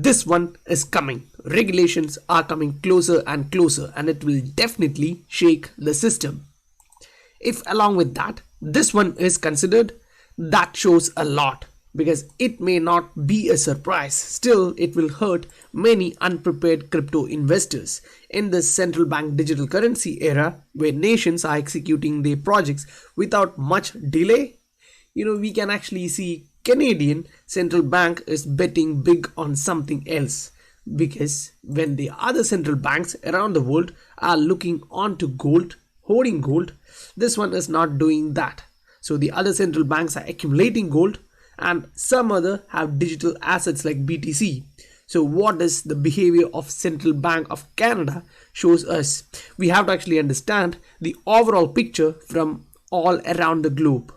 this one is coming. Regulations are coming closer and closer, and it will definitely shake the system. If along with that, this one is considered, that shows a lot, because it may not be a surprise. Still, it will hurt many unprepared crypto investors in this central bank digital currency era where nations are executing their projects without much delay. We can actually see Canadian central bank is betting big on something else, because when the other central banks around the world are looking onto gold, hoarding gold, this one is not doing that. So the other central banks are accumulating gold, and some other have digital assets like BTC. So what is the behavior of Central Bank of Canada shows us? We have to actually understand the overall picture from all around the globe.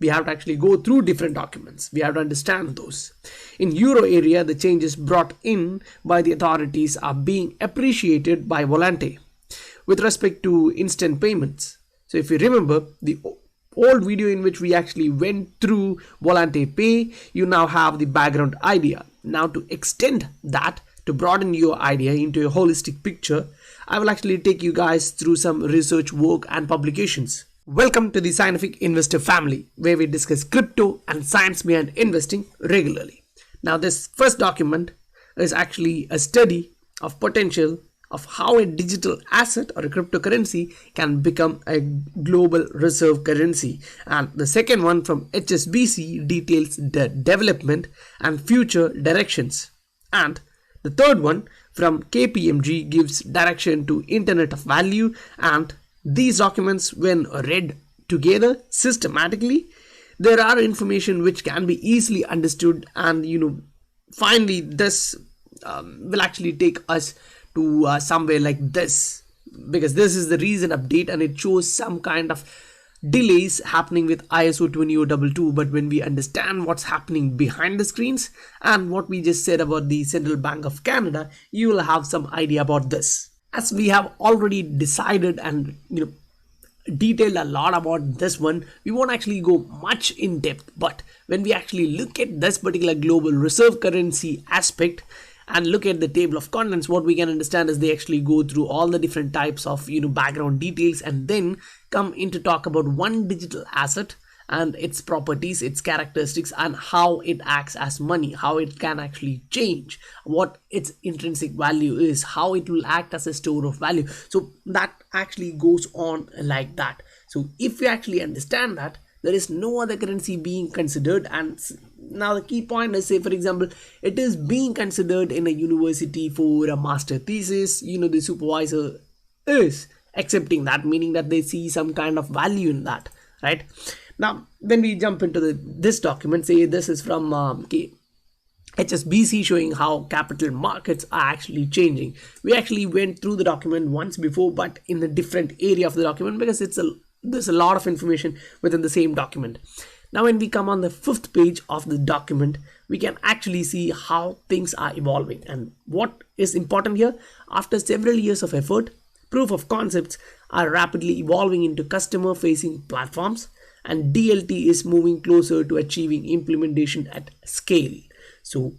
We have to actually go through different documents. We have to understand those. In Euro area, the changes brought in by the authorities are being appreciated by Volante with respect to instant payments. So if you remember the old video in which we actually went through Volante Pay, you now have the background idea. Now to extend that, to broaden your idea into a holistic picture, I will actually take you guys through some research work and publications. Welcome to the Scientific Investor family, where we discuss crypto and science behind investing regularly. Now this first document is actually a study of potential of how a digital asset or a cryptocurrency can become a global reserve currency. And the second one from HSBC details the development and future directions. And the third one from KPMG gives direction to Internet of Value. And these documents, when read together systematically, there are information which can be easily understood, and finally this will actually take us to somewhere like this, because this is the recent update and it shows some kind of delays happening with ISO 20022. But when we understand what's happening behind the screens and what we just said about the Central Bank of Canada, you will have some idea about this. As we have already decided and detailed a lot about this one, we won't actually go much in depth. But when we actually look at this particular global reserve currency aspect and look at the table of contents, what we can understand is they actually go through all the different types of background details and then come into talk about one digital asset and its properties, its characteristics, and how it acts as money, how it can actually change, what its intrinsic value is, how it will act as a store of value. So that actually goes on like that. So if you actually understand that, there is no other currency being considered. And now the key point is, say for example, it is being considered in a university for a master thesis, the supervisor is accepting that, meaning that they see some kind of value in that, right? Now when we jump into this document, say this is from HSBC, showing how capital markets are actually changing. We actually went through the document once before, but in a different area of the document, because there's a lot of information within the same document. Now when we come on the 5th page of the document, we can actually see how things are evolving. And what is important here, after several years of effort, proof of concepts are rapidly evolving into customer facing platforms, and DLT is moving closer to achieving implementation at scale. So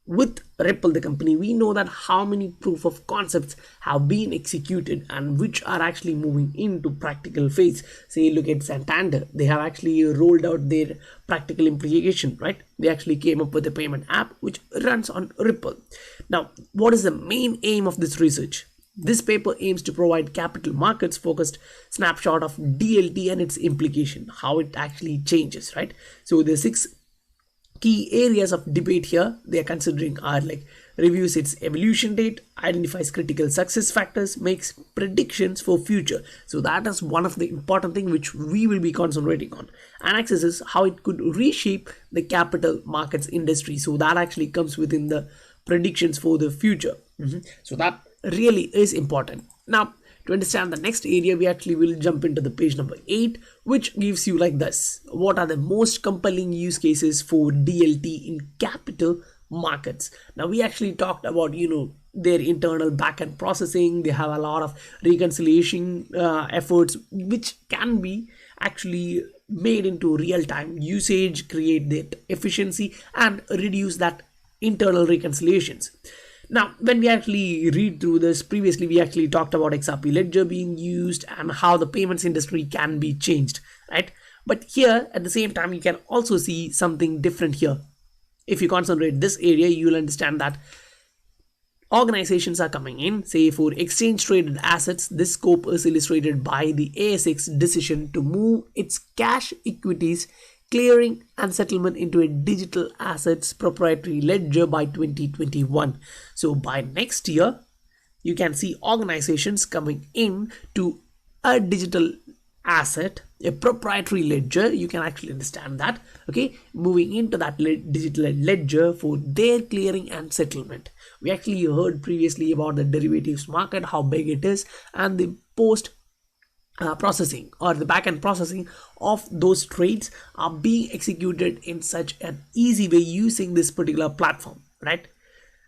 with Ripple, the company, we know that how many proof of concepts have been executed and which are actually moving into practical phase. Say look at Santander, they have actually rolled out their practical implication, right? They actually came up with a payment app which runs on Ripple. Now what is the main aim of this research? This paper aims to provide capital markets focused snapshot of DLT and its implication, how it actually changes, right? So the 6 key areas of debate here they are considering are like reviews its evolution date, identifies critical success factors, makes predictions for future. So that is one of the important thing which we will be concentrating on. And accesses how it could reshape the capital markets industry. So that actually comes within the predictions for the future. So that really is important. Now to understand the next area, we actually will jump into the page number 8, which gives you like this: what are the most compelling use cases for DLT in capital markets? Now we actually talked about their internal backend processing. They have a lot of reconciliation efforts which can be actually made into real-time usage, create that efficiency and reduce that internal reconciliations. Now, when we actually read through this, previously we actually talked about XRP ledger being used and how the payments industry can be changed, right? But here at the same time, you can also see something different here. If you concentrate this area, you will understand that organizations are coming in, say for exchange traded assets. This scope is illustrated by the ASX decision to move its cash equities clearing and settlement into a digital assets proprietary ledger by 2021. So by next year, you can see organizations coming in to a digital asset, a proprietary ledger. You can actually understand that, okay, moving into that digital ledger for their clearing and settlement. We actually heard previously about the derivatives market, how big it is, and the post processing or the back-end processing of those trades are being executed in such an easy way using this particular platform, right?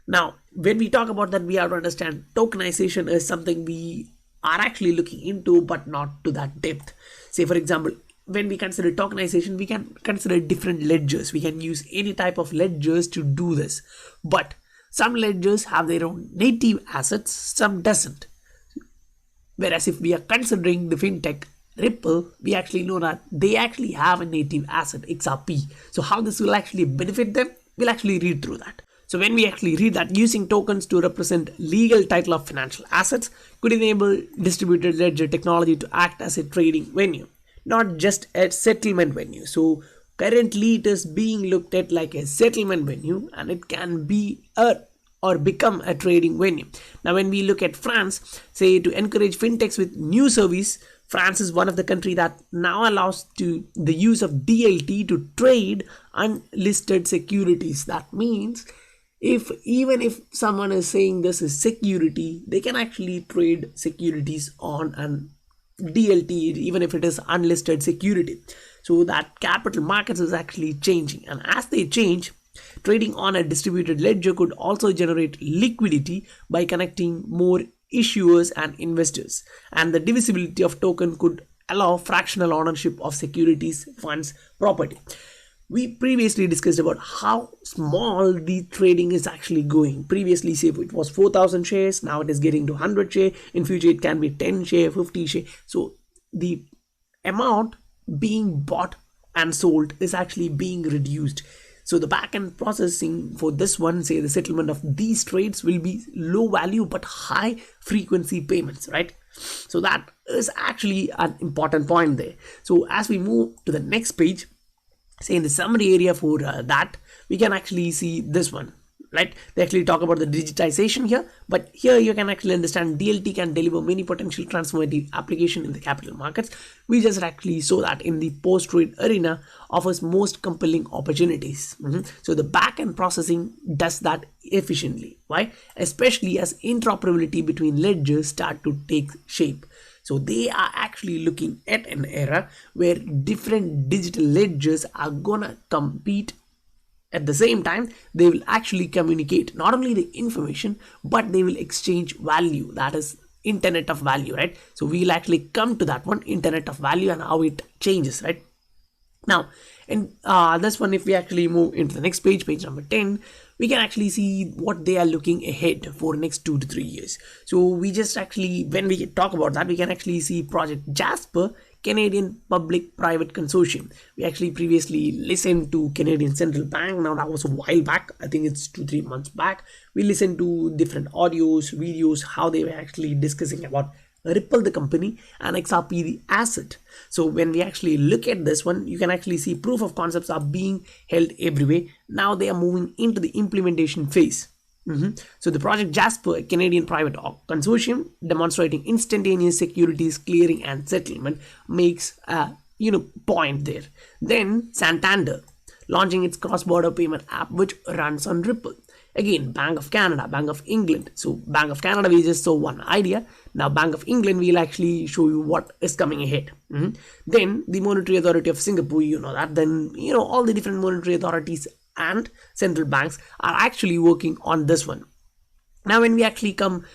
Now, when we talk about that, we have to understand tokenization is something we are actually looking into, but not to that depth. Say, for example, when we consider tokenization, we can consider different ledgers. We can use any type of ledgers to do this, but some ledgers have their own native assets, some doesn't. Whereas if we are considering the fintech Ripple, we actually know that they actually have a native asset, XRP. So how this will actually benefit them, we'll actually read through that. So when we actually read that, using tokens to represent legal title of financial assets could enable distributed ledger technology to act as a trading venue, not just a settlement venue. So currently it is being looked at like a settlement venue, and it can be or become a trading venue. Now, when we look at France, say to encourage fintechs with new service, France is one of the country that now allows to the use of DLT to trade unlisted securities. That means even if someone is saying this is security, they can actually trade securities on an DLT, even if it is unlisted security. So that capital markets is actually changing, and as they change, trading on a distributed ledger could also generate liquidity by connecting more issuers and investors, and the divisibility of token could allow fractional ownership of securities, funds, property. We previously discussed about how small the trading is actually going. Previously, say it was 4,000 shares, now it is getting to 100 share. In future, it can be 10 share, 50 share. So the amount being bought and sold is actually being reduced. So the back-end processing for this one, say the settlement of these trades, will be low value but high frequency payments, right? So that is actually an important point there. So as we move to the next page, say in the summary area for that, we can actually see this one, right? They actually talk about the digitization here, but here you can actually understand DLT can deliver many potential transformative application in the capital markets. We just actually saw that in the post-trade arena offers most compelling opportunities. So the back-end processing does that efficiently. Why? Especially as interoperability between ledgers start to take shape. So they are actually looking at an era where different digital ledgers are gonna compete. At the same time, they will actually communicate not only the information, but they will exchange value. That is internet of value, right? So we'll actually come to that one, internet of value, and how it changes, right? Now, in this one, if we actually move into the next page, page number 10, we can actually see what they are looking ahead for next 2 to 3 years. So we just actually, when we talk about that, we can actually see Project Jasper, Canadian Public-Private Consortium. We actually previously listened to Canadian Central Bank. Now that was a while back. I think it's 2-3 months back. We listened to different audios, videos, how they were actually discussing about Ripple the company and XRP the asset. So when we actually look at this one, you can actually see proof of concepts are being held everywhere. Now they are moving into the implementation phase. So the Project Jasper, a Canadian private consortium demonstrating instantaneous securities clearing and settlement, makes a point there. Then Santander launching its cross-border payment app which runs on Ripple. Again, Bank of Canada, Bank of England. So Bank of Canada, we just saw one idea. Now Bank of England will actually show you what is coming ahead. Then the Monetary Authority of Singapore, you know that. Then all the different monetary authorities and central banks are actually working on this one. Now when we actually come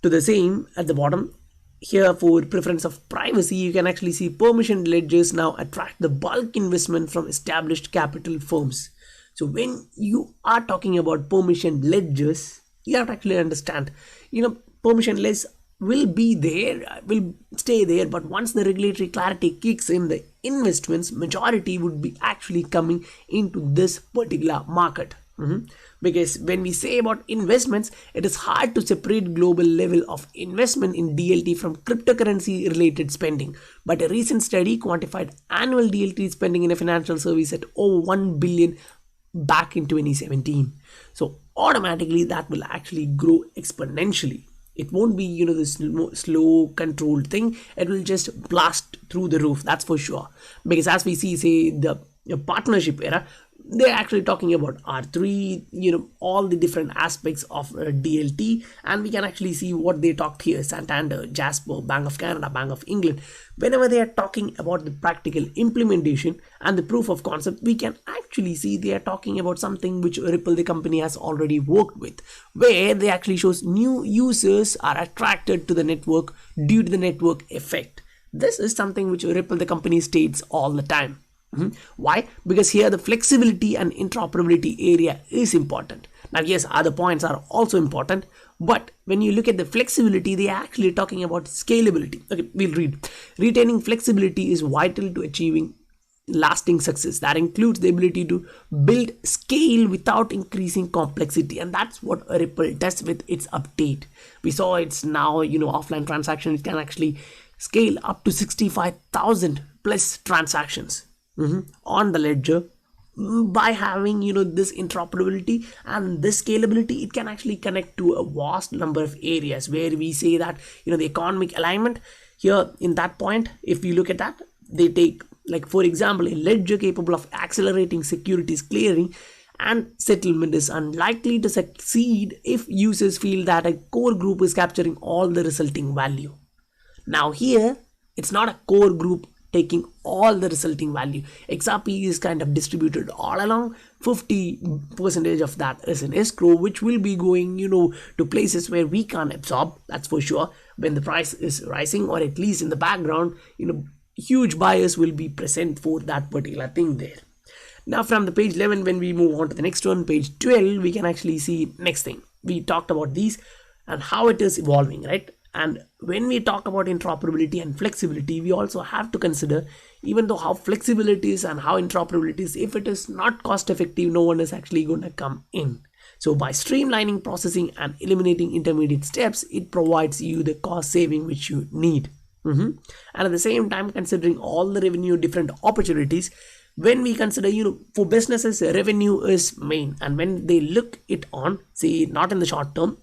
to the same at the bottom here, for preference of privacy, you can actually see permissioned ledgers now attract the bulk investment from established capital firms. So when you are talking about permission ledgers, you have to actually understand, permissionless will be there, will stay there, but once the regulatory clarity kicks in, the investments majority would be actually coming into this particular market. Because when we say about investments, it is hard to separate global level of investment in DLT from cryptocurrency related spending. But a recent study quantified annual DLT spending in a financial service at over 1 billion back in 2017. So automatically that will actually grow exponentially. It won't be, this slow controlled thing. It will just blast through the roof, that's for sure. Because as we see, say, the partnership era, they're actually talking about R3, all the different aspects of DLT, and we can actually see what they talked here: Santander, Jasper, Bank of Canada, Bank of England. Whenever they are talking about the practical implementation and the proof of concept, we can actually see they are talking about something which Ripple, the company, has already worked with, where they actually shows new users are attracted to the network due to the network effect. This is something which Ripple, the company, states all the time. Why? Because here the flexibility and interoperability area is important. Now, yes, other points are also important, but when you look at the flexibility, they are actually talking about scalability. Okay, we'll read. Retaining flexibility is vital to achieving lasting success. That includes the ability to build scale without increasing complexity, and that's what Ripple does with its update. We saw it's now, offline transactions can actually scale up to 65,000 plus transactions on the ledger. By having this interoperability and this scalability, it can actually connect to a vast number of areas where we say that the economic alignment here in that point. If we look at that, they take, like, for example, a ledger capable of accelerating securities clearing and settlement is unlikely to succeed if users feel that a core group is capturing all the resulting value. Now here, it's not a core group taking all the resulting value. XRP is kind of distributed all along. 50% of that is in escrow, which will be going, to places where we can't absorb, that's for sure, when the price is rising, or at least in the background, huge buyers will be present for that particular thing there. Now from the page 11, when we move on to the next one, page 12, we can actually see next thing. We talked about these and how it is evolving, right? And when we talk about interoperability and flexibility, we also have to consider, even though how flexibility is and how interoperability is, if it is not cost effective, no one is actually going to come in. So by streamlining processing and eliminating intermediate steps, it provides you the cost saving which you need. And at the same time, considering all the revenue different opportunities, when we consider, for businesses, revenue is main, and when they look it on, say, not in the short term,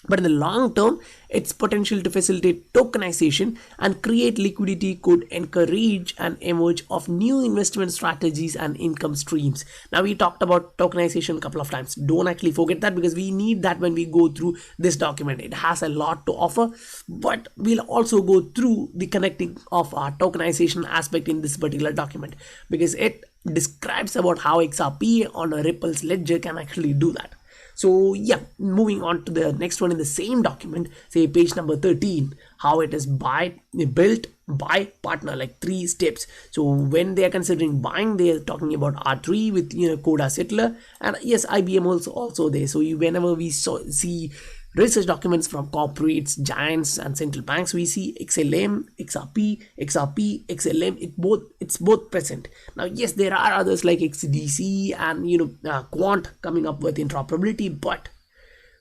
but in the long term, its potential to facilitate tokenization and create liquidity could encourage an emerge of new investment strategies and income streams. Now, we talked about tokenization a couple of times. Don't actually forget that, because we need that when we go through this document. It has a lot to offer, but we'll also go through the connecting of our tokenization aspect in this particular document, because it describes about how XRP on a Ripple's ledger can actually do that. So yeah, moving on to the next one in the same document, say page number 13, how it is built, buy, partner, like 3 steps. So when they are considering buying, they are talking about R3 with Coda Settler, and yes, IBM also there. So whenever we see research documents from corporates, giants, and central banks, we see XLM, XRP, XLM. It's both present. Now, yes, there are others like XDC and Quant coming up with interoperability, but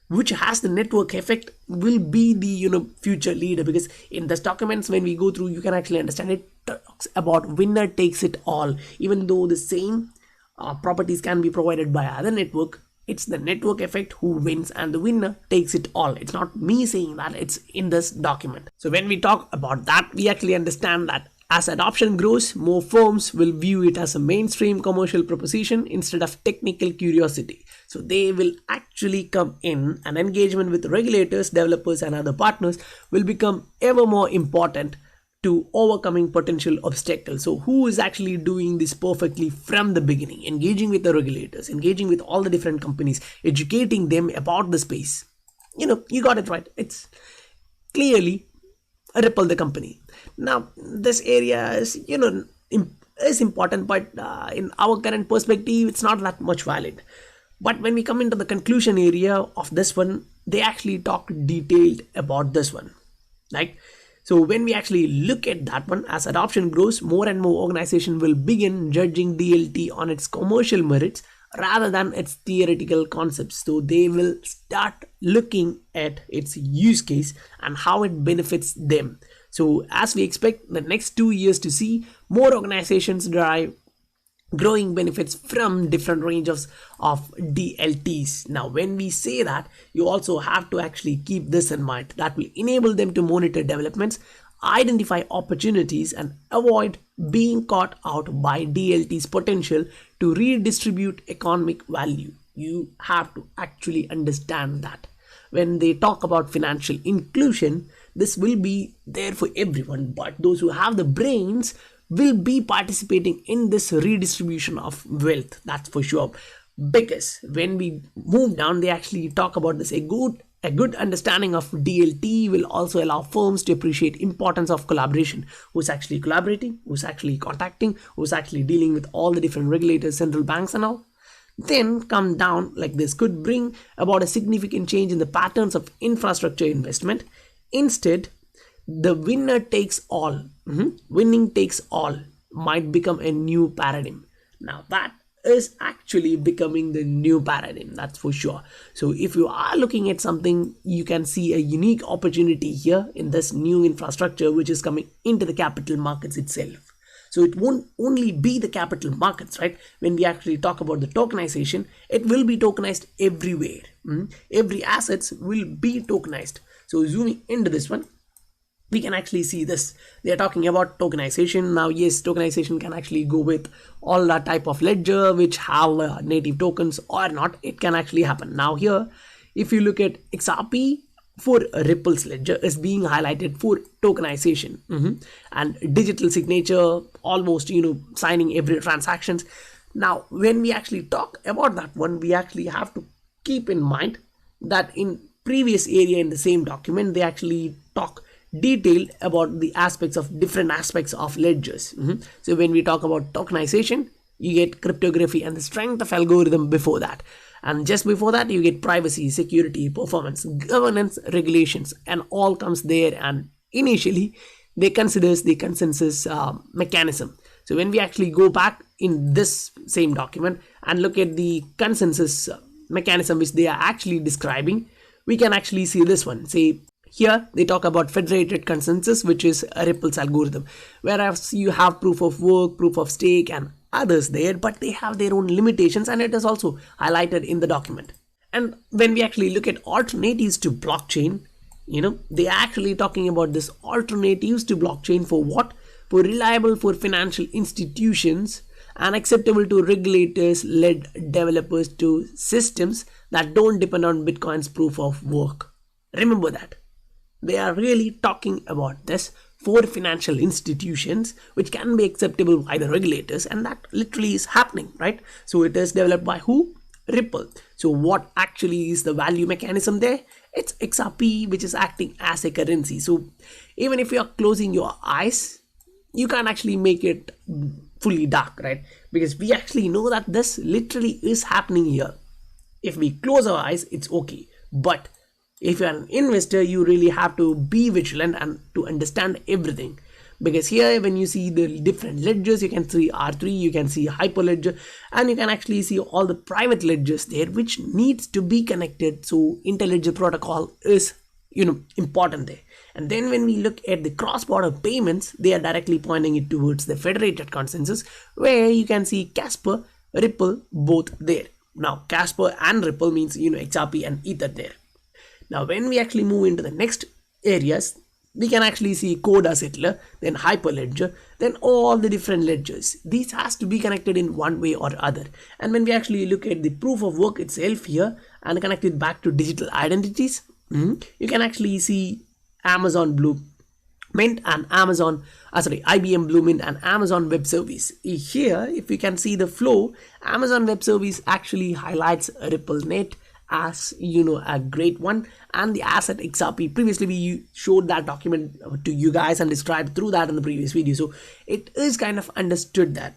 which has the network effect will be the future leader, because in this documents, when we go through, you can actually understand it talks about winner takes it all. Even though the same properties can be provided by other network, it's the network effect who wins, and the winner takes it all. It's not me saying that, it's in this document. So when we talk about that, we actually understand that as adoption grows, more firms will view it as a mainstream commercial proposition instead of technical curiosity. So they will actually come in, and engagement with regulators, developers, and other partners will become ever more important to overcoming potential obstacles. So who is actually doing this perfectly from the beginning? Engaging with the regulators, engaging with all the different companies, educating them about the space. You got it right. It's clearly Ripple, the company. Now, this area is, is important, but in our current perspective, it's not that much valid. But when we come into the conclusion area of this one, they actually talk detailed about this one, right? So when we actually look at that one, as adoption grows, more and more organization will begin judging DLT on its commercial merits rather than its theoretical concepts. So they will start looking at its use case and how it benefits them. So as we expect the next 2 years to see more organizations derive growing benefits from different ranges of DLTs. Now, when we say that, you also have to actually keep this in mind. That will enable them to monitor developments, identify opportunities, and avoid being caught out by DLT's potential to redistribute economic value. You have to actually understand that. When they talk about financial inclusion, this will be there for everyone, but those who have the brains will be participating in this redistribution of wealth, that's for sure. Because when we move down, they actually talk about this: a good understanding of DLT will also allow firms to appreciate importance of collaboration. Who's actually collaborating, who's actually contacting, who's actually dealing with all the different regulators, central banks and all. Then come down like this could bring about a significant change in the patterns of infrastructure investment. Instead, the winner takes all, winning takes all might become a new paradigm. Now that is actually becoming the new paradigm, that's for sure. So if you are looking at something, you can see a unique opportunity here in this new infrastructure which is coming into the capital markets itself. So it won't only be the capital markets, right? When we actually talk about the tokenization, it will be tokenized everywhere. Every assets will be tokenized. So zooming into this one, we can actually see this. They are talking about tokenization. Now, yes, tokenization can actually go with all that type of ledger which have native tokens or not. It can actually happen. Now here, if you look at XRP for Ripple's ledger is being highlighted for tokenization and digital signature, almost, signing every transactions. Now, when we actually talk about that one, we actually have to keep in mind that in previous area in the same document, they actually talk detailed about the different aspects of ledgers. So when we talk about tokenization, you get cryptography and the strength of algorithm before that, and just before that you get privacy, security, performance, governance, regulations, and all comes there. And initially they considers the consensus mechanism. So when we actually go back in this same document and look at the consensus mechanism which they are actually describing, we can actually see this one. Say here they talk about federated consensus, which is a Ripple's algorithm, whereas you have proof of work, proof of stake, and others there, but they have their own limitations, and it is also highlighted in the document. And when we actually look at alternatives to blockchain, they are actually talking about this alternatives to blockchain for what? For reliable for financial institutions and acceptable to regulators led developers to systems that don't depend on Bitcoin's proof of work. Remember that. They are really talking about this for financial institutions which can be acceptable by the regulators, and that literally is happening, right? So it is developed by who? Ripple. So what actually is the value mechanism there? It's XRP, which is acting as a currency. So even if you are closing your eyes, you can't actually make it fully dark, right? Because we actually know that this literally is happening here. If we close our eyes, it's okay, but if you're an investor, you really have to be vigilant and to understand everything. Because here when you see the different ledgers, you can see R3, you can see Hyperledger, and you can actually see all the private ledgers there which needs to be connected. So interledger protocol is important there. And then when we look at the cross-border payments, they are directly pointing it towards the federated consensus, where you can see Casper, Ripple both there. Now Casper and Ripple means XRP and Ether there. Now, when we actually move into the next areas, we can actually see Coda Settler, then Hyperledger, then all the different ledgers. These has to be connected in one way or other. And when we actually look at the proof of work itself here and connect it back to digital identities, you can actually see Amazon Bluemint and IBM Bluemint and Amazon Web Service. Here, if you can see the flow, Amazon Web Service actually highlights RippleNet as a great one. And the asset XRP, previously we showed that document to you guys and described through that in the previous video, so it is kind of understood that.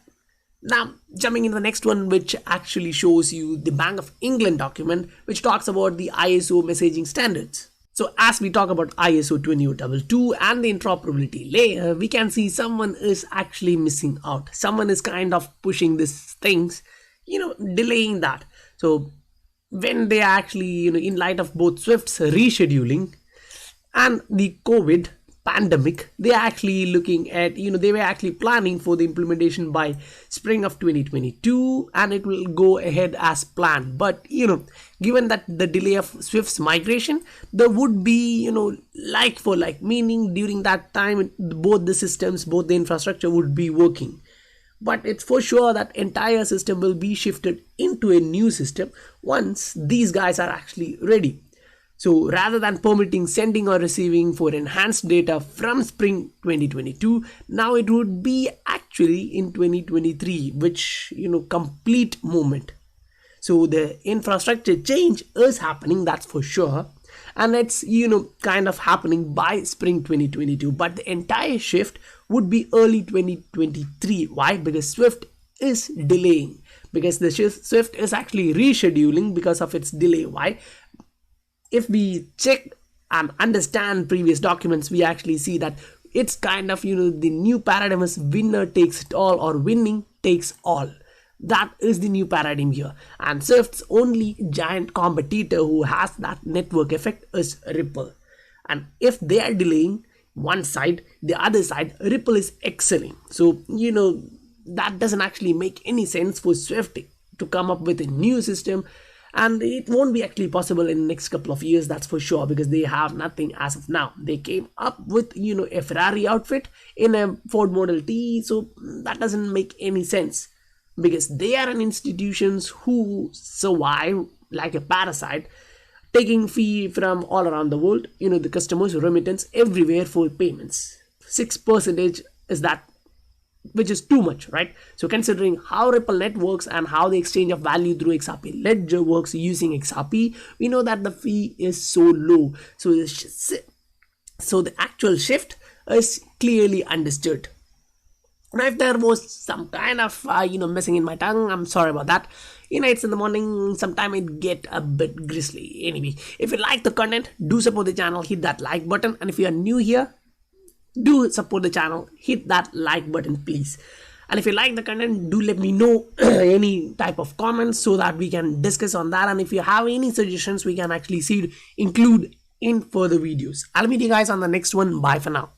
Now jumping into the next one, which actually shows you the Bank of England document, which talks about the ISO messaging standards. So as we talk about ISO 20022 and the interoperability layer, we can see someone is actually missing out. Someone is kind of pushing these things, delaying that. So when they actually, in light of both Swift's rescheduling and the COVID pandemic, they are actually looking at, they were actually planning for the implementation by spring of 2022, and it will go ahead as planned. But given that the delay of Swift's migration, there would be like for like, meaning during that time both the systems, both the infrastructure would be working. But it's for sure that entire system will be shifted into a new system once these guys are actually ready. So rather than permitting sending or receiving for enhanced data from spring 2022, now it would be actually in 2023, which complete movement. So the infrastructure change is happening, that's for sure, and it's kind of happening by spring 2022, but the entire shift would be early 2023. Why? Because Swift is delaying, because the Swift is actually rescheduling because of its delay. Why? If we check and understand previous documents, we actually see that it's kind of the new paradigm is winner takes it all, or winning takes all. That is the new paradigm here, and Swift's only giant competitor who has that network effect is Ripple. And if they are delaying one side, the other side, Ripple is excelling. So that doesn't actually make any sense for Swift to come up with a new system, and it won't be actually possible in the next couple of years, that's for sure, because they have nothing as of now. They came up with a Ferrari outfit in a Ford Model T, so that doesn't make any sense, because they are an institutions who survive like a parasite, taking fee from all around the world, the customers, remittance everywhere for payments. 6% is that, which is too much, right? So considering how RippleNet works and how the exchange of value through XRP ledger works using XRP, we know that the fee is so low. So the actual shift is clearly understood. Now if there was some kind of messing in my tongue, I'm sorry about that. It's in the morning, sometime it get a bit grisly. Anyway, if you like the content, do support the channel, hit that like button, and if you are new here, do support the channel, hit that like button please. And if you like the content, do let me know any type of comments so that we can discuss on that, and if you have any suggestions, we can actually include in further videos. I'll meet you guys on the next one. Bye for now.